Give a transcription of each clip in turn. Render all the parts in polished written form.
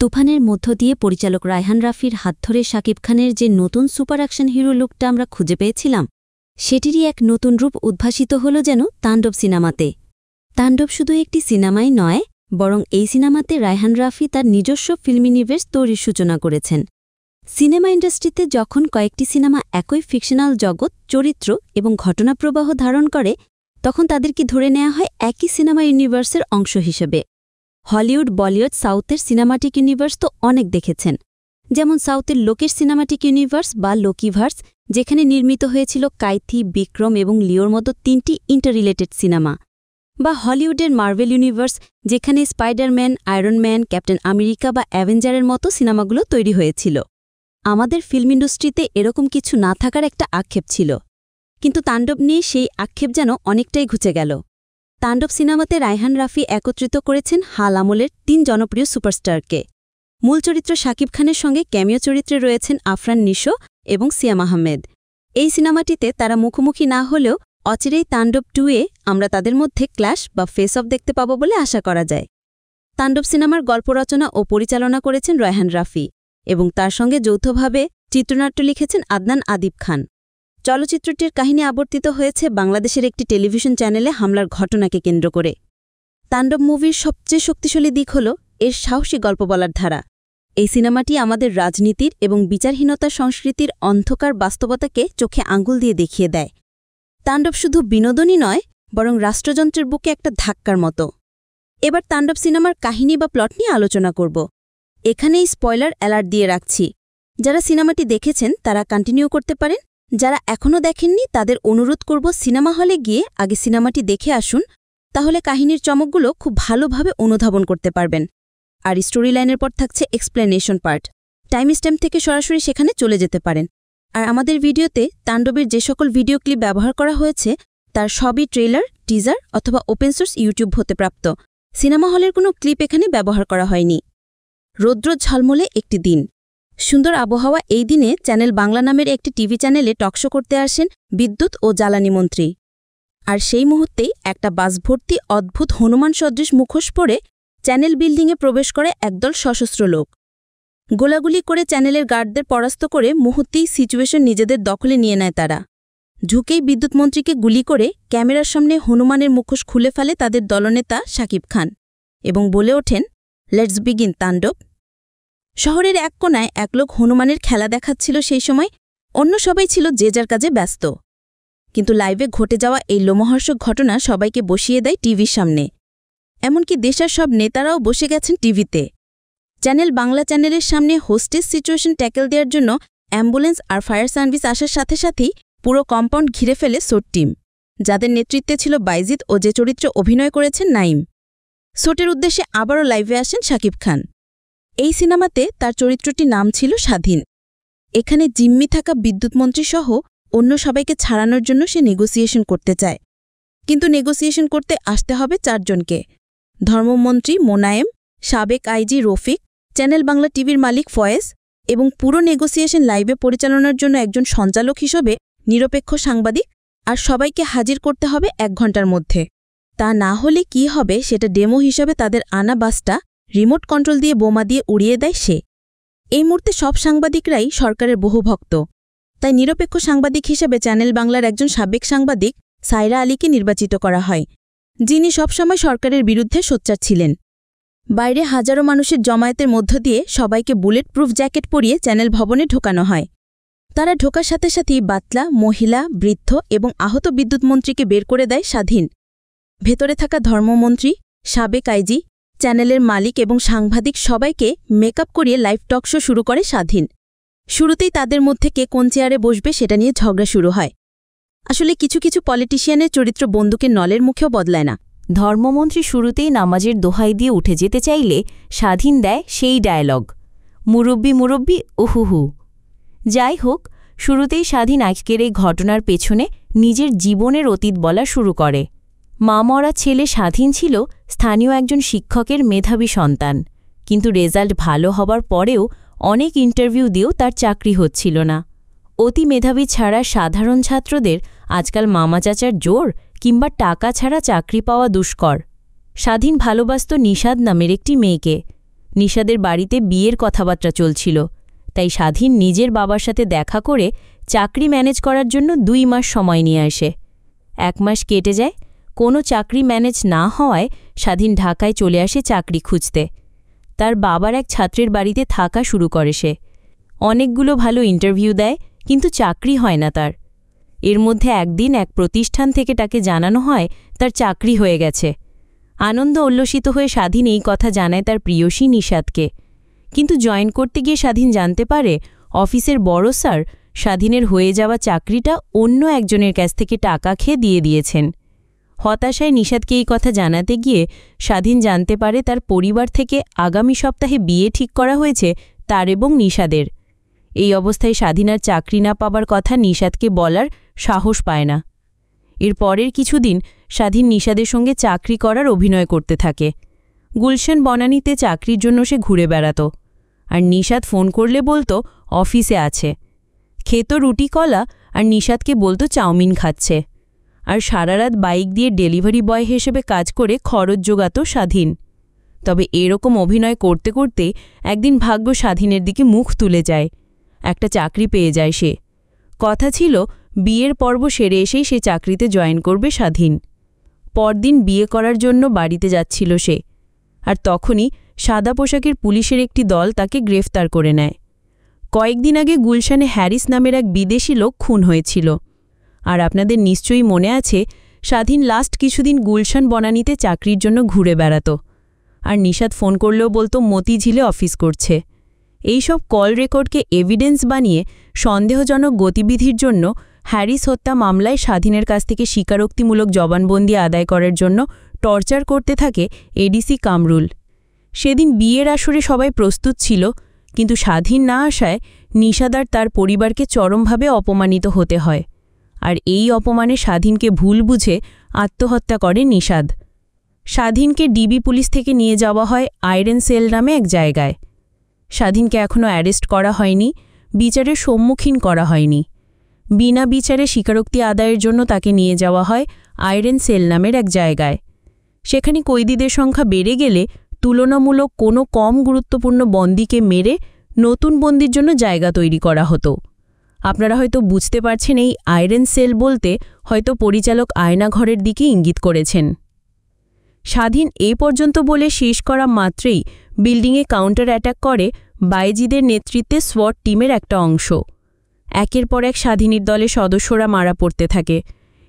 তুফানের মধ্য দিয়ে পরিচালক রায়হান রাফির হাত ধরে শাকিব খানের যে নতুন সুপার অ্যাকশন হিরো লুকটা আমরা খুঁজে পেয়েছিলাম, সেটিরই এক নতুন রূপ উদ্ভাসিত হল যেন তাণ্ডব সিনেমাতে। তাণ্ডব শুধু একটি সিনেমাই নয়, বরং এই সিনেমাতে রায়হান রাফি তার নিজস্ব ফিল্ম ইউনিভার্স তৈরির সূচনা করেছেন। সিনেমা ইন্ডাস্ট্রিতে যখন কয়েকটি সিনেমা একই ফিকশনাল জগৎ, চরিত্র এবং ঘটনাপ্রবাহ ধারণ করে, তখন তাদেরকে ধরে নেওয়া হয় একই সিনেমা ইউনিভার্সের অংশ হিসেবে। হলিউড, বলিউড, সাউথের সিনেমাটিক ইউনিভার্স তো অনেক দেখেছেন, যেমন সাউথের লোকেশ সিনেমাটিক ইউনিভার্স বা লোকিভার্স, যেখানে নির্মিত হয়েছিল কাইথি, বিক্রম এবং লিওর মতো 3টি ইন্টাররিলেটেড সিনেমা, বা হলিউডের মার্ভেল ইউনিভার্স, যেখানে Spiderman, iron man, captain America বা অ্যাভেঞ্জারের মতো সিনেমাগুলো তৈরি হয়েছিল। আমাদের ফিল্ম ইন্ডাস্ট্রিতে এরকম কিছু না থাকার একটা আক্ষেপ ছিল, কিন্তু তাণ্ডব নিয়ে সেই আক্ষেপ যেন অনেকটাই ঘুচে গেল। তাণ্ডব সিনেমাতে রায়হান রাফি একত্রিত করেছেন হাল আমলের 3 জনপ্রিয় সুপারস্টারকে। মূল চরিত্র শাকিব খানের সঙ্গে ক্যামিও চরিত্রে রয়েছেন আফরান নিশো এবং সিয়াম আহমেদ। এই সিনেমাটিতে তারা মুখোমুখি না হলেও অচিরেই তাণ্ডব 2-এ আমরা তাদের মধ্যে ক্ল্যাশ বা ফেস অফ দেখতে পাব বলে আশা করা যায়। তাণ্ডব সিনেমার গল্প রচনা ও পরিচালনা করেছেন রায়হান রাফি এবং তার সঙ্গে যৌথভাবে চিত্রনাট্য লিখেছেন আদনান আদিব খান। চলচ্চিত্রটির কাহিনী আবর্তিত হয়েছে বাংলাদেশের একটি টেলিভিশন চ্যানেলে হামলার ঘটনাকে কেন্দ্র করে। তাণ্ডব মুভির সবচেয়ে শক্তিশালী দিক হল এর সাহসী গল্প বলার ধারা। এই সিনেমাটি আমাদের রাজনীতির এবং বিচারহীনতার সংস্কৃতির অন্ধকার বাস্তবতাকে চোখে আঙুল দিয়ে দেখিয়ে দেয়। তাণ্ডব শুধু বিনোদনই নয়, বরং রাষ্ট্রযন্ত্রের বুকে একটা ধাক্কার মতো। এবার তাণ্ডব সিনেমার কাহিনী বা প্লট নিয়ে আলোচনা করব। এখানেই স্পয়লার অ্যালার্ট দিয়ে রাখছি। যারা সিনেমাটি দেখেছেন তারা কন্টিনিউ করতে পারেন, যারা এখনও দেখেননি তাদের অনুরোধ করব সিনেমা হলে গিয়ে আগে সিনেমাটি দেখে আসুন, তাহলে কাহিনীর চমকগুলো খুব ভালোভাবে অনুধাবন করতে পারবেন। আর স্টোরি লাইনের পর থাকছে এক্সপ্লেনেশন পার্ট, টাইম স্ট্যাম্প থেকে সরাসরি সেখানে চলে যেতে পারেন। আর আমাদের ভিডিওতে তাণ্ডবের যে সকল ভিডিও ক্লিপ ব্যবহার করা হয়েছে তার সবই ট্রেলার, টিজার অথবা ওপেন সোর্স ইউটিউব হতে প্রাপ্ত। সিনেমা হলের কোনো ক্লিপ এখানে ব্যবহার করা হয়নি। রৌদ্র ঝলমলে একটি দিন, সুন্দর আবহাওয়া। এই দিনে চ্যানেল বাংলা নামের একটি টিভি চ্যানেলে টকশো করতে আসেন বিদ্যুৎ ও জ্বালানি মন্ত্রী। আর সেই মুহূর্তেই একটা বাসভর্তি অদ্ভুত হনুমান সদৃশ মুখোশ পরে চ্যানেল বিল্ডিংয়ে প্রবেশ করে একদল সশস্ত্র লোক। গোলাগুলি করে চ্যানেলের গার্ডদের পরাস্ত করে মুহূর্তেই সিচুয়েশন নিজেদের দখলে নিয়ে নেয় তারা। ঝুঁকেই বিদ্যুৎ মন্ত্রীকে গুলি করে ক্যামেরার সামনে হনুমানের মুখোশ খুলে ফেলে তাদের দলনেতা শাকিব খান এবং বলে ওঠেন, লেটস বিগিন তাণ্ডব। শহরের এক কোনায় এক লোক হনুমানের খেলা দেখাচ্ছিল সেই সময়, অন্য সবাই ছিল যে যার কাজে ব্যস্ত। কিন্তু লাইভে ঘটে যাওয়া এই লোমহর্ষক ঘটনা সবাইকে বসিয়ে দেয় টিভির সামনে। এমনকি দেশের সব নেতারাও বসে গেছেন টিভিতে। চ্যানেল বাংলা চ্যানেলের সামনে হোস্টেস সিচুয়েশন ট্যাকেল দেওয়ার জন্য অ্যাম্বুলেন্স আর ফায়ার সার্ভিস আসার সাথে সাথেই পুরো কম্পাউন্ড ঘিরে ফেলে সোট টিম, যাদের নেতৃত্বে ছিল বাইজিদ ও যে চরিত্রে অভিনয় করেছেন নাইম। সোটের উদ্দেশ্যে আবারও লাইভে আসেন শাকিব খান। এই সিনেমাতে তার চরিত্রটির নাম ছিল স্বাধীন। এখানে জিম্মি থাকা বিদ্যুৎ মন্ত্রী সহ অন্য সবাইকে ছাড়ানোর জন্য সে নেগোসিয়েশন করতে চায়, কিন্তু নেগোসিয়েশন করতে আসতে হবে 4 জনকে: ধর্মমন্ত্রী মোনায়েম, সাবেক আইজি রফিক, চ্যানেল বাংলা টিভির মালিক ফয়েজ এবং পুরো নেগোসিয়েশন লাইভে পরিচালনার জন্য একজন সঞ্চালক হিসেবে নিরপেক্ষ সাংবাদিক। আর সবাইকে হাজির করতে হবে 1 ঘণ্টার মধ্যে। তা না হলে কি হবে সেটা ডেমো হিসাবে তাদের আনা বাসটা রিমোট কন্ট্রোল দিয়ে বোমা দিয়ে উড়িয়ে দেয় সে। এই মুহূর্তে সব সাংবাদিকরাই সরকারের বহু ভক্ত, তাই নিরপেক্ষ সাংবাদিক হিসেবে চ্যানেল বাংলার একজন সাবেক সাংবাদিক সাইরা আলীকে নির্বাচিত করা হয়, যিনি সবসময় সরকারের বিরুদ্ধে সোচ্চার ছিলেন। বাইরে হাজারো মানুষের জমায়েতের মধ্য দিয়ে সবাইকে বুলেট প্রুফ জ্যাকেট পরিয়ে চ্যানেল ভবনে ঢোকানো হয়। তারা ঢোকার সাথে সাথেই বাতলা, মহিলা, বৃদ্ধ এবং আহত বিদ্যুৎ মন্ত্রীকে বের করে দেয় স্বাধীন। ভেতরে থাকা ধর্মমন্ত্রী, সাবেক আইজি, চ্যানেলের মালিক এবং সাংবাদিক সবাইকে মেকআপ করিয়ে লাইভ টক শো শুরু করে স্বাধীন। শুরুতেই তাদের মধ্যে কে কোন চেয়ারে বসবে সেটা নিয়ে ঝগড়া শুরু হয়। আসলে কিছু কিছু পলিটিশিয়ানের চরিত্র বন্দুকের নলের মুখেও বদলায় না। ধর্মমন্ত্রী শুরুতেই নামাজের দোহাই দিয়ে উঠে যেতে চাইলে স্বাধীন দেয় সেই ডায়ালগ, মুরব্বি মুরব্বি উহুহু। যাই হোক, শুরুতেই স্বাধীন আজকের এই ঘটনার পেছনে নিজের জীবনের অতীত বলা শুরু করে। মা মরা ছেলে স্বাধীন ছিল স্থানীয় একজন শিক্ষকের মেধাবী সন্তান, কিন্তু রেজাল্ট ভালো হবার পরেও অনেক ইন্টারভিউ দিয়েও তার চাকরি হচ্ছিল না। অতি মেধাবী ছাড়া সাধারণ ছাত্রদের আজকাল মামা চাচার জোর কিংবা টাকা ছাড়া চাকরি পাওয়া দুষ্কর। স্বাধীন ভালোবাসত নিষাদ নামের একটি মেয়েকে, নিশাদের বাড়িতে বিয়ের কথাবার্তা চলছিল, তাই স্বাধীন নিজের বাবার সাথে দেখা করে চাকরি ম্যানেজ করার জন্য 2 মাস সময় নিয়ে আসে। 1 মাস কেটে যায়, কোনো চাকরি ম্যানেজ না হওয়ায় স্বাধীন ঢাকায় চলে আসে চাকরি খুঁজতে। তার বাবার এক ছাত্রের বাড়িতে থাকা শুরু করে সে। অনেকগুলো ভালো ইন্টারভিউ দেয়, কিন্তু চাকরি হয় না তার। এর মধ্যে একদিন এক প্রতিষ্ঠান থেকে তাকে জানানো হয় তার চাকরি হয়ে গেছে। আনন্দ উল্লসিত হয়ে স্বাধীন এই কথা জানায় তার প্রিয়সী নিশাদকে। কিন্তু জয়েন করতে গিয়ে স্বাধীন জানতে পারে অফিসের বড় স্যার স্বাধীনের হয়ে যাওয়া চাকরিটা অন্য একজনের কাছ থেকে টাকা খেয়ে দিয়ে দিয়েছেন। হতাশায় নিশাদকে এই কথা জানাতে গিয়ে স্বাধীন জানতে পারে তার পরিবার থেকে আগামী সপ্তাহে বিয়ে ঠিক করা হয়েছে তার এবং নিশাদের। এই অবস্থায় স্বাধীন আর চাকরি না পাবার কথা নিশাদকে বলার সাহস পায় না। এর পরের কিছুদিন স্বাধীন নিশাদের সঙ্গে চাকরি করার অভিনয় করতে থাকে। গুলশান বনানীতে চাকরির জন্য সে ঘুরে বেড়াত, আর নিশাদ ফোন করলে বলতো অফিসে আছে। খেত রুটি কলা আর নিশাদকে বলতো চাউমিন খাচ্ছে। আর সারারাত বাইক দিয়ে ডেলিভারি বয় হিসেবে কাজ করে খরচ জোগাত স্বাধীন। তবে এরকম অভিনয় করতে করতে একদিন ভাগ্য স্বাধীনের দিকে মুখ তুলে যায়। একটা চাকরি পেয়ে যায় সে। কথা ছিল বিয়ের পর্ব সেরে এসেই সে চাকরিতে জয়েন করবে স্বাধীন। পরদিন বিয়ে করার জন্য বাড়িতে যাচ্ছিল সে, আর তখনই সাদা পোশাকের পুলিশের একটি দল তাকে গ্রেফতার করে নেয়। কয়েকদিন আগে গুলশানে হ্যারিস নামের এক বিদেশি লোক খুন হয়েছিল। আর আপনাদের নিশ্চয়ই মনে আছে স্বাধীন লাস্ট কিছুদিন গুলশান বনানীতে চাকরির জন্য ঘুরে বেড়াত, আর নিশাদ ফোন করলেও বলতো মতিঝিলে অফিস করছে। এইসব কল রেকর্ডকে এভিডেন্স বানিয়ে সন্দেহজনক গতিবিধির জন্য হ্যারিস হত্যা মামলায় স্বাধীনের কাছ থেকে স্বীকারোক্তিমূলক জবানবন্দি আদায় করার জন্য টর্চার করতে থাকে এডিসি কামরুল। সেদিন বিয়ের আসরে সবাই প্রস্তুত ছিল, কিন্তু স্বাধীন না আসায় নিশাদ আর তার পরিবারকে চরমভাবে অপমানিত হতে হয়। আর এই অপমানে স্বাধীনকে ভুল বুঝে আত্মহত্যা করে নিশাদ। স্বাধীনকে ডিবি পুলিশ থেকে নিয়ে যাওয়া হয় আয়রন সেল নামে এক জায়গায়। স্বাধীনকে এখনও অ্যারেস্ট করা হয়নি, বিচারের সম্মুখীন করা হয়নি। বিনা বিচারে স্বীকারোক্তি আদায়ের জন্য তাকে নিয়ে যাওয়া হয় আয়রন সেল নামের এক জায়গায়। সেখানে কয়েদিদের সংখ্যা বেড়ে গেলে তুলনামূলক কোনো কম গুরুত্বপূর্ণ বন্দীকে মেরে নতুন বন্দির জন্য জায়গা তৈরি করা হতো। আপনারা হয়তো বুঝতে পারছেন এই আয়রন সেল বলতে হয়তো পরিচালক আয়নাঘরের দিকে ইঙ্গিত করেছেন। স্বাধীন এই পর্যন্ত বলে শেষ করা মাত্রেই বিল্ডিংয়ে কাউন্টার অ্যাটাক করে বায়েজিদের নেতৃত্বে সোয়াট টিমের একটা অংশ। একের পর এক স্বাধীনের দলের সদস্যরা মারা পড়তে থাকে,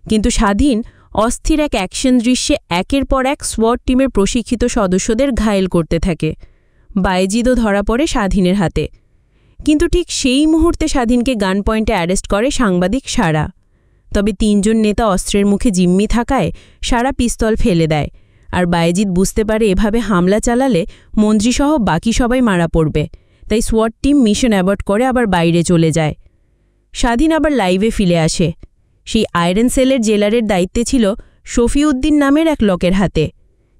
কিন্তু স্বাধীন অস্থির এক অ্যাকশন দৃশ্যে একের পর এক সোয়াট টিমের প্রশিক্ষিত সদস্যদের ঘায়েল করতে থাকে। বায়েজিদও ধরা পড়ে স্বাধীনের হাতে। কিন্তু ঠিক সেই মুহূর্তে স্বাধীনকে গান পয়েন্টে অ্যারেস্ট করে সাংবাদিক সারা। তবে 3 জন নেতা অস্ত্রের মুখে জিম্মি থাকায় সারা পিস্তল ফেলে দেয়, আর বায়েজিদ বুঝতে পারে এভাবে হামলা চালালে মন্ত্রীসহ বাকি সবাই মারা পড়বে। তাই সোয়াট টিম মিশন অ্যাবর্ট করে আবার বাইরে চলে যায়। স্বাধীন আবার লাইভে ফিরে আসে। সেই আয়রন সেলের জেলারের দায়িত্বে ছিল শফিউদ্দিন নামের এক লোকের হাতে।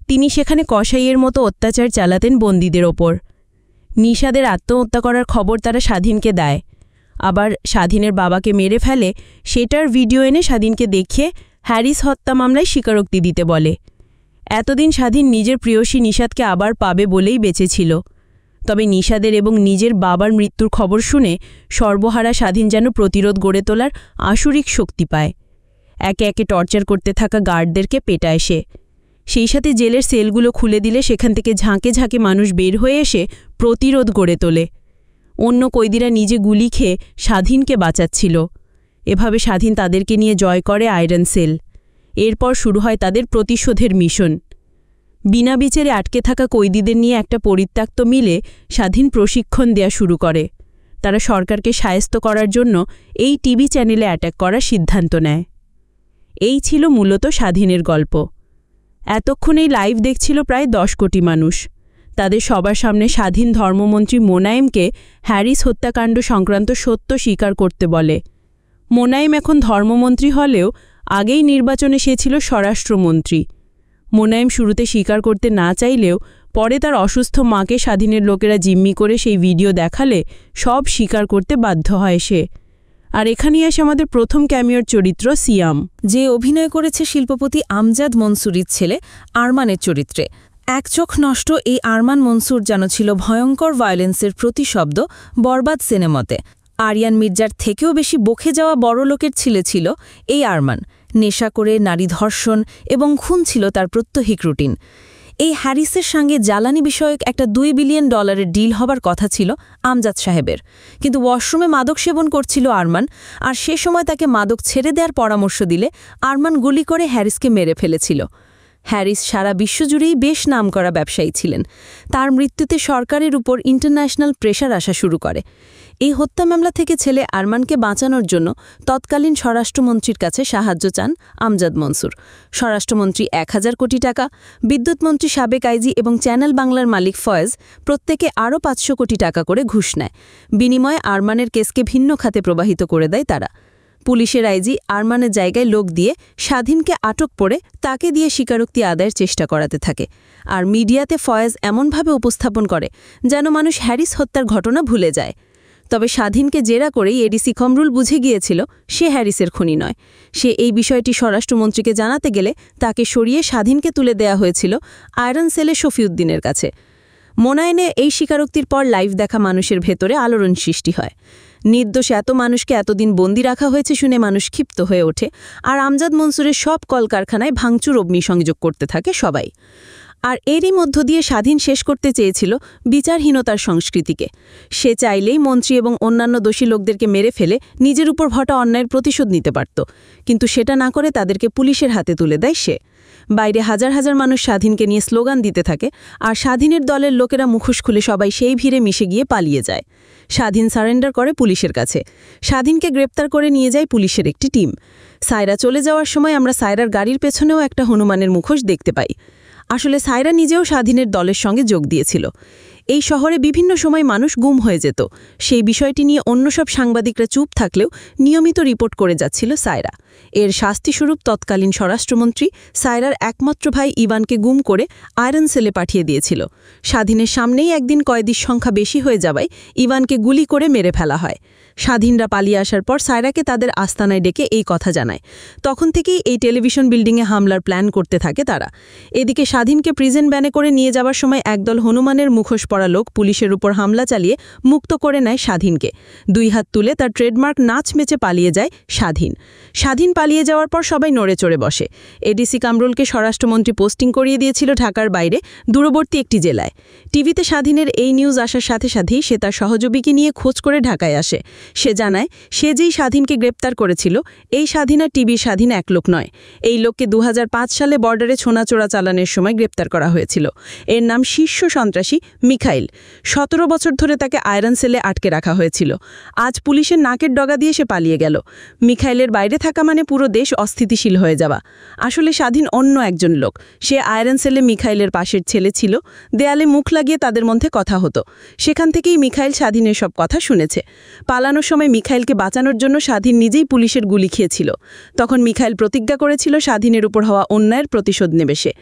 তিনি সেখানে কসাইয়ের মতো অত্যাচার চালাতেন বন্দীদের ওপর। নিশাদের আত্মহত্যা করার খবর তারা স্বাধীনকে দেয়। আবার স্বাধীনের বাবাকে মেরে ফেলে সেটার ভিডিও এনে স্বাধীনকে দেখিয়ে হ্যারিস হত্যা মামলায় স্বীকারোক্তি দিতে বলে। এতদিন স্বাধীন নিজের প্রিয়সী নিশাদকে আবার পাবে বলেই বেঁচেছিল। তবে নিশাদের এবং নিজের বাবার মৃত্যুর খবর শুনে সর্বহারা স্বাধীন যেন প্রতিরোধ গড়ে তোলার আসুরিক শক্তি পায়। একে একে টর্চার করতে থাকা গার্ডদেরকে পেটায় সে। সেই সাথে জেলের সেলগুলো খুলে দিলে সেখান থেকে ঝাঁকে ঝাঁকে মানুষ বের হয়ে এসে প্রতিরোধ গড়ে তোলে। অন্য কয়েদিরা নিজে গুলি খেয়ে স্বাধীনকে বাঁচাচ্ছিল। এভাবে স্বাধীন তাদেরকে নিয়ে জয় করে আয়রন সেল। এরপর শুরু হয় তাদের প্রতিশোধের মিশন। বিনা বিচারে আটকে থাকা কয়েদিদের নিয়ে একটা পরিত্যক্ত মিলে স্বাধীন প্রশিক্ষণ দেয়া শুরু করে। তারা সরকারকে শায়েস্ত করার জন্য এই টিভি চ্যানেলে অ্যাটাক করার সিদ্ধান্ত নেয়। এই ছিল মূলত স্বাধীনের গল্প। এতক্ষণ এই লাইভ দেখছিল প্রায় 10 কোটি মানুষ। তাদের সবার সামনে স্বাধীন ধর্মমন্ত্রী মোনায়েমকে হ্যারিস হত্যাকাণ্ড সংক্রান্ত সত্য স্বীকার করতে বলে। মোনায়েম এখন ধর্মমন্ত্রী হলেও আগেই নির্বাচনে সে ছিল স্বরাষ্ট্রমন্ত্রী। মোনায়েম শুরুতে স্বীকার করতে না চাইলেও পরে তার অসুস্থ মাকে স্বাধীনের লোকেরা জিম্মি করে সেই ভিডিও দেখালে সব স্বীকার করতে বাধ্য হয় সে। আর এখানেই আসে আমাদের প্রথম ক্যামিওর চরিত্র সিয়াম, যে অভিনয় করেছে শিল্পপতি আমজাদ মনসুরির ছেলে আরমানের চরিত্রে। এক চোখ নষ্ট এই আরমান মনসুর যেন ছিল ভয়ঙ্কর ভায়োলেন্সের প্রতিশব্দ বরবাদ সিনেমাতে। আরিয়ান মির্জার থেকেও বেশি বকে যাওয়া বড়লোকের ছেলে ছিল এই আরমান। নেশা করে নারী ধর্ষণ এবং খুন ছিল তার প্রত্যহিক রুটিন। এই হ্যারিসের সঙ্গে জ্বালানি বিষয়ক একটা $2 বিলিয়ন ডিল হবার কথা ছিল আমজাদ সাহেবের, কিন্তু ওয়াশরুমে মাদক সেবন করছিল আরমান, আর সে সময় তাকে মাদক ছেড়ে দেওয়ার পরামর্শ দিলে আরমান গুলি করে হ্যারিসকে মেরে ফেলেছিল। হ্যারিস সারা বিশ্বজুড়েই বেশ নামকরা ব্যবসায়ী ছিলেন। তার মৃত্যুতে সরকারের উপর ইন্টারন্যাশনাল প্রেশার আসা শুরু করে। এই হত্যা মামলা থেকে ছেলে আরমানকে বাঁচানোর জন্য তৎকালীন স্বরাষ্ট্রমন্ত্রীর কাছে সাহায্য চান আমজাদ মনসুর। স্বরাষ্ট্রমন্ত্রী 1000 কোটি টাকা, বিদ্যুৎমন্ত্রী সাবেক আইজি এবং চ্যানেল বাংলার মালিক ফয়েজ প্রত্যেকে আরও 500 কোটি টাকা করে ঘুষ নেয়। বিনিময়ে আরমানের কেসকে ভিন্ন খাতে প্রবাহিত করে দেয় তারা। পুলিশের আইজি আরমানের জায়গায় লোক দিয়ে স্বাধীনকে আটক করে তাকে দিয়ে স্বীকারোক্তি আদায়ের চেষ্টা করাতে থাকে। আর মিডিয়াতে ফয়েজ এমনভাবে উপস্থাপন করে যেন মানুষ হ্যারিস হত্যার ঘটনা ভুলে যায়। তবে স্বাধীনকে জেরা করেই এডিসি কমরুল বুঝে গিয়েছিল সে হ্যারিসের খুনি নয়। সে এই বিষয়টি স্বরাষ্ট্রমন্ত্রীকে জানাতে গেলে তাকে সরিয়ে স্বাধীনকে তুলে দেয়া হয়েছিল আয়রন সেলে শফিউদ্দিনের কাছে। মোনায়েনে এই স্বীকারোক্তির পর লাইভ দেখা মানুষের ভেতরে আলোড়ন সৃষ্টি হয়। নির্দোষ এত মানুষকে এতদিন বন্দি রাখা হয়েছে শুনে মানুষ ক্ষিপ্ত হয়ে ওঠে, আর আমজাদ মনসুরের সব কলকারখানায় ভাঙচুর অগ্নিসংযোগ করতে থাকে সবাই। আর এরই মধ্য দিয়ে স্বাধীন শেষ করতে চেয়েছিল বিচারহীনতার সংস্কৃতিকে। সে চাইলেই মন্ত্রী এবং অন্যান্য দোষী লোকদেরকে মেরে ফেলে নিজের উপর ঘটা অন্যায়ের প্রতিশোধ নিতে পারত, কিন্তু সেটা না করে তাদেরকে পুলিশের হাতে তুলে দেয় সে। বাইরে হাজার হাজার মানুষ স্বাধীনকে নিয়ে স্লোগান দিতে থাকে, আর স্বাধীনের দলের লোকেরা মুখোশ খুলে সবাই সেই ভিড়ে মিশে গিয়ে পালিয়ে যায়। স্বাধীন সারেন্ডার করে পুলিশের কাছে। স্বাধীনকে গ্রেপ্তার করে নিয়ে যায় পুলিশের একটি টিম। সায়রা চলে যাওয়ার সময় আমরা সায়রার গাড়ির পেছনেও একটা হনুমানের মুখোশ দেখতে পাই। আসলে সায়রা নিজেও স্বাধীনের দলের সঙ্গে যোগ দিয়েছিল। এই শহরে বিভিন্ন সময় মানুষ গুম হয়ে যেত। সেই বিষয়টি নিয়ে অন্য সব সাংবাদিকরা চুপ থাকলেও নিয়মিত রিপোর্ট করে যাচ্ছিল সায়রা। এর শাস্তিস্বরূপ তৎকালীন স্বরাষ্ট্রমন্ত্রী সায়রার একমাত্র ভাই ইভানকে গুম করে আয়রন সেলে পাঠিয়ে দিয়েছিল। স্বাধীনের সামনেই একদিন কয়েদির সংখ্যা বেশি হয়ে যাওয়ায় ইভানকে গুলি করে মেরে ফেলা হয়। স্বাধীনরা পালিয়ে আসার পর সায়রাকে তাদের আস্তানায় ডেকে এই কথা জানায়। তখন থেকেই এই টেলিভিশন বিল্ডিংয়ে হামলার প্ল্যান করতে থাকে তারা। এদিকে স্বাধীনকে প্রিজন ব্যানে করে নিয়ে যাওয়ার সময় একদল হনুমানের মুখোশ পরা লোক পুলিশের উপর হামলা চালিয়ে মুক্ত করে নেয় স্বাধীনকে। 2 হাত তুলে তার ট্রেডমার্ক নাচ মেচে পালিয়ে যায় স্বাধীন। স্বাধীন পালিয়ে যাওয়ার পর সবাই নড়ে চড়ে বসে। এডিসি কামরুলকে স্বরাষ্ট্রমন্ত্রী পোস্টিং করিয়ে দিয়েছিল ঢাকার বাইরে দূরবর্তী একটি জেলায়। টিভিতে স্বাধীনের এই নিউজ আসার সাথে সাথেই সে তার সহযোগীকে নিয়ে খোঁজ করে ঢাকায় আসে। সে জানায় সে যেই স্বাধীনকে গ্রেপ্তার করেছিল এই স্বাধীন আর টিভির স্বাধীন এক লোক নয়। এই লোককে 2005 সালে বর্ডারে ছোনাচোরা চালানোর সময় গ্রেপ্তার করা হয়েছিল। এর নাম শীর্ষ সন্ত্রাসী মিখাইল। 17 বছর ধরে তাকে আয়রন সেলে আটকে রাখা হয়েছিল। আজ পুলিশের নাকের ডগা দিয়ে সে পালিয়ে গেল। মিখাইলের বাইরে থাকা মানে পুরো দেশ অস্থিতিশীল হয়ে যাওয়া। আসলে স্বাধীন অন্য একজন লোক। সে আয়রন সেলে মিখাইলের পাশের ছেলে ছিল। দেয়ালে মুখ লাগিয়ে তাদের মধ্যে কথা হতো। সেখান থেকেই মিখাইল স্বাধীনের সব কথা শুনেছে। পালানোর সময় মিখাইলকে বাঁচানোর জন্য স্বাধীন নিজেই পুলিশের গুলি খেয়েছিল। তখন মিখাইল প্রতিজ্ঞা করেছিল স্বাধীনের উপর হওয়া অন্যায়ের প্রতিশোধ নেবে সে।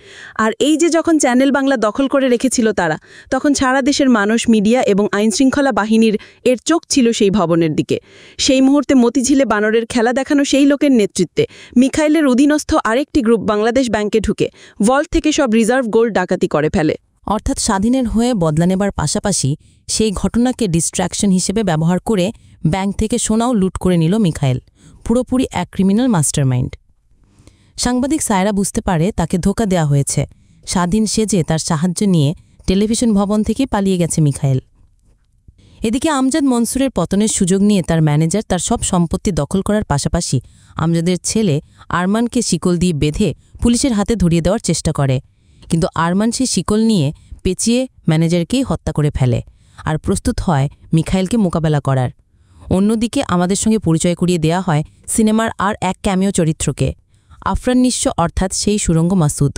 আর এই যে যখন চ্যানেল বাংলা দখল করে রেখেছিল তারা, তখন সারা দেশের মানুষ, মিডিয়া এবং আইনশৃঙ্খলা বাহিনীর এর চোখ ছিল সেই ভবনের দিকে। সেই মুহূর্তে মতিঝিলে বানরের খেলা দেখানো সেই লোকের নেতৃত্বে মিখাইলের অধীনস্থ আরেকটি গ্রুপ বাংলাদেশ ব্যাংকে ঢুকে ভল্ট থেকে সব রিজার্ভ গোল্ড ডাকাতি করে ফেলে। অর্থাৎ স্বাধীনের হয়ে বদলা নেবার পাশাপাশি সেই ঘটনাকে ডিস্ট্র্যাকশন হিসেবে ব্যবহার করে ব্যাংক থেকে সোনাও লুট করে নিল মিখাইল। পুরোপুরি এক ক্রিমিনাল মাস্টারমাইন্ড। সাংবাদিক সায়রা বুঝতে পারে তাকে ধোঁকা দেওয়া হয়েছে। স্বাধীন সেজে তার সাহায্য নিয়ে টেলিভিশন ভবন থেকে পালিয়ে গেছে মিখাইল। এদিকে আমজাদ মনসুরের পতনের সুযোগ নিয়ে তার ম্যানেজার তার সব সম্পত্তি দখল করার পাশাপাশি আমজাদের ছেলে আরমানকে শিকল দিয়ে বেঁধে পুলিশের হাতে ধরিয়ে দেওয়ার চেষ্টা করে। কিন্তু আরমান সেই শিকল নিয়ে পেঁচিয়ে ম্যানেজারকেই হত্যা করে ফেলে আর প্রস্তুত হয় মিখাইলকে মোকাবেলা করার। অন্যদিকে আমাদের সঙ্গে পরিচয় করিয়ে দেয়া হয় সিনেমার আর এক ক্যামিও চরিত্রকে, আফরান নিঃস্ব, অর্থাৎ সেই সুরঙ্গ মাসুদ।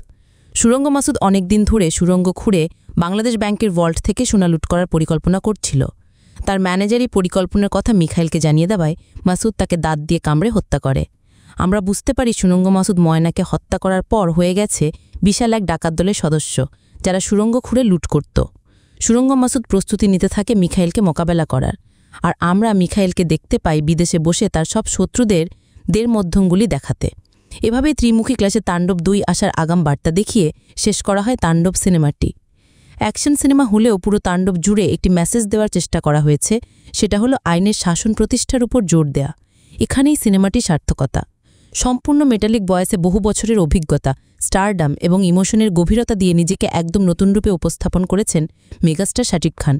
সুরঙ্গ মাসুদ অনেকদিন ধরে সুরঙ্গ খুঁড়ে বাংলাদেশ ব্যাংকের ভল্ট থেকে সোনা লুট করার পরিকল্পনা করছিল। তার ম্যানেজারই পরিকল্পনার কথা মিখাইলকে জানিয়ে দেওয়ায় মাসুদ তাকে দাঁত দিয়ে কামড়ে হত্যা করে। আমরা বুঝতে পারি সুরঙ্গ মাসুদ ময়নাকে হত্যা করার পর হয়ে গেছে বিশাল এক ডাকাত দলের সদস্য, যারা সুরঙ্গ খুঁড়ে লুট করত। সুরঙ্গ মাসুদ প্রস্তুতি নিতে থাকে মিখাইলকে মোকাবেলা করার। আর আমরা মিখাইলকে দেখতে পাই বিদেশে বসে তার সব শত্রুদের মধ্যমগুলি দেখাতে। এভাবেই ত্রিমুখী ক্লাসে তাণ্ডব 2 আসার আগাম বার্তা দেখিয়ে শেষ করা হয় তাণ্ডব সিনেমাটি। অ্যাকশন সিনেমা হলেও পুরো তাণ্ডব জুড়ে একটি মেসেজ দেওয়ার চেষ্টা করা হয়েছে, সেটা হলো আইনের শাসন প্রতিষ্ঠার উপর জোর দেয়া। এখানেই সিনেমাটির সার্থকতা। সম্পূর্ণ মেটালিক বয়সে বহু বছরের অভিজ্ঞতা, স্টারডাম এবং ইমোশনের গভীরতা দিয়ে নিজেকে একদম নতুন রূপে উপস্থাপন করেছেন megastar Shakib Khan.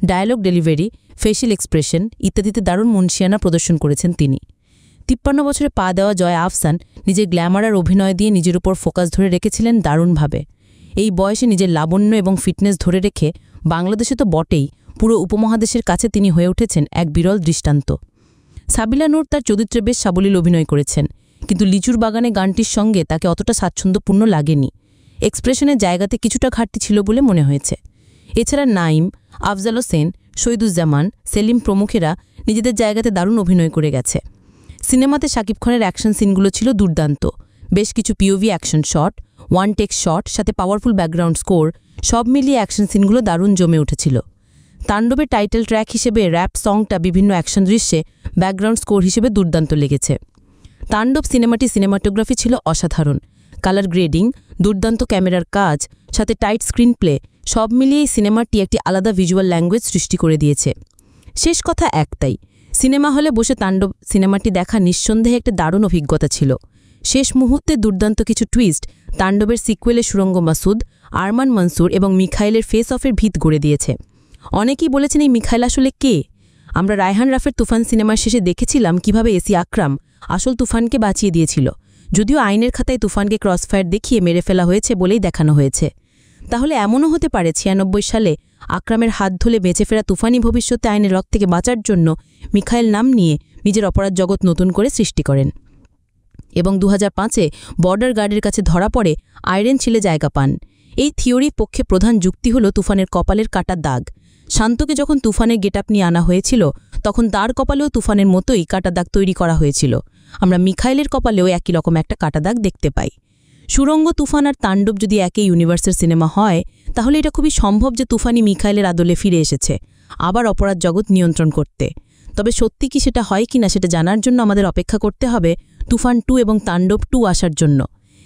Dialogue delivery, facial expression ইত্যাদিতে দারুণ মুনশিয়ানা প্রদর্শন করেছেন তিনি। 53 বছরে পা দেওয়া জয়া আফসান নিজের গ্ল্যামার আর অভিনয় দিয়ে নিজের উপর ফোকাস ধরে রেখেছিলেন দারুণভাবে। এই বয়সে নিজের লাবণ্য এবং ফিটনেস ধরে রেখে বাংলাদেশে তো বটেই, পুরো উপমহাদেশের কাছে তিনি হয়ে উঠেছেন এক বিরল দৃষ্টান্ত। সাবিলা নূর তার চরিত্রে বেশ সাবলীল অভিনয় করেছেন, কিন্তু লিচুর বাগানে গানটির সঙ্গে তাকে অতটা স্বাচ্ছন্দ্যপূর্ণ লাগেনি। এক্সপ্রেশনের জায়গাতে কিছুটা ঘাটতি ছিল বলে মনে হয়েছে। এছাড়া নাইম, আফজাল হোসেন, শহীদুজ্জামান, সেলিম প্রমুখেরা নিজেদের জায়গাতে দারুণ অভিনয় করে গেছে। সিনেমাতে শাকিব খানের অ্যাকশন সিনগুলো ছিল দুর্দান্ত। বেশ কিছু POV action shot, one take shot, সাথে পাওয়ারফুল ব্যাকগ্রাউন্ড স্কোর, সব মিলিয়ে অ্যাকশন সিনগুলো দারুণ জমে উঠেছিল। তাণ্ডবের টাইটেল ট্র্যাক হিসেবে র্যাপ সংটা বিভিন্ন অ্যাকশন দৃশ্যে ব্যাকগ্রাউন্ড স্কোর হিসেবে দুর্দান্ত লেগেছে। তাণ্ডব সিনেমাটোগ্রাফি ছিল অসাধারণ। কালার গ্রেডিং, দুর্দান্ত ক্যামেরার কাজ, সাথে টাইট স্ক্রিন প্লে, সব মিলিয়েই সিনেমাটি একটি আলাদা ভিজুয়াল ল্যাঙ্গুয়েজ সৃষ্টি করে দিয়েছে। শেষ কথা একটাই, সিনেমা হলে বসে তাণ্ডব সিনেমাটি দেখা নিঃসন্দেহে একটা দারুণ অভিজ্ঞতা ছিল। শেষ মুহূর্তে দুর্দান্ত কিছু টুইস্ট তাণ্ডবের সিকুয়েলে সুরঙ্গ মাসুদ, আরমান মনসুর এবং মিখাইলের ফেস অফের ভিত গড়ে দিয়েছে। অনেকেই বলেছেন এই মিখাইল আসলে কে? আমরা রায়হান রাফের তুফান সিনেমার শেষে দেখেছিলাম কিভাবে এসি আকরাম আসল তুফানকে বাঁচিয়ে দিয়েছিল, যদিও আইনের খাতায় তুফানকে ক্রসফায়ার দেখিয়ে মেরে ফেলা হয়েছে বলেই দেখানো হয়েছে। তাহলে এমনও হতে পারে 96 সালে আকরামের হাত ধরে বেঁচে ফেরা তুফানি ভবিষ্যতে আইনের রক থেকে বাঁচার জন্য মিখাইল নাম নিয়ে নিজের অপরাধ জগৎ নতুন করে সৃষ্টি করেন এবং 2005-এ বর্ডার গার্ডের কাছে ধরা পড়ে আয়রন ছিলে জায়গা পান। এই থিওরির পক্ষে প্রধান যুক্তি হল তুফানের কপালের কাটা দাগ। শান্তকে যখন তুফানের গেটআপ নিয়ে আনা হয়েছিল তখন তার কপালেও তুফানের মতোই কাটা দাগ তৈরি করা হয়েছিল। আমরা মিখাইলের কপালেও একই রকম একটা কাটা দাগ দেখতে পাই। সুরঙ্গ, তুফান আর তাণ্ডব যদি একই ইউনিভার্সের সিনেমা হয় তাহলে এটা খুবই সম্ভব যে তুফানি মিখাইলের আদলে ফিরে এসেছে আবার অপরাধ জগৎ নিয়ন্ত্রণ করতে। তবে সত্যি কি সেটা হয় কিনা সেটা জানার জন্য আমাদের অপেক্ষা করতে হবে তুফান 2 এবং তাণ্ডব 2 আসার জন্য।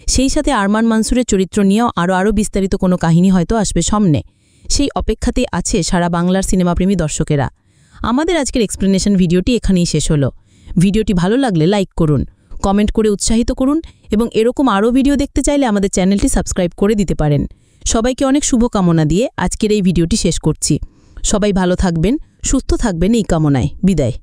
সেই সাথে আরমান মনসুরের চরিত্র নিয়েও আরও বিস্তারিত কোনো কাহিনী হয়তো আসবে সামনে। সেই অপেক্ষাতেই আছে সারা বাংলার সিনেমাপ্রেমী দর্শকেরা। আমাদের আজকের এক্সপ্লেনেশন ভিডিওটি এখানেই শেষ হলো। ভিডিওটি ভালো লাগলে লাইক করুন, কমেন্ট করে উৎসাহিত করুন এবং এরকম আরও ভিডিও দেখতে চাইলে আমাদের চ্যানেলটি সাবস্ক্রাইব করে দিতে পারেন। সবাইকে অনেক শুভকামনা দিয়ে আজকের এই ভিডিওটি শেষ করছি। সবাই ভালো থাকবেন, সুস্থ থাকবেন এই কামনায়। বিদায়।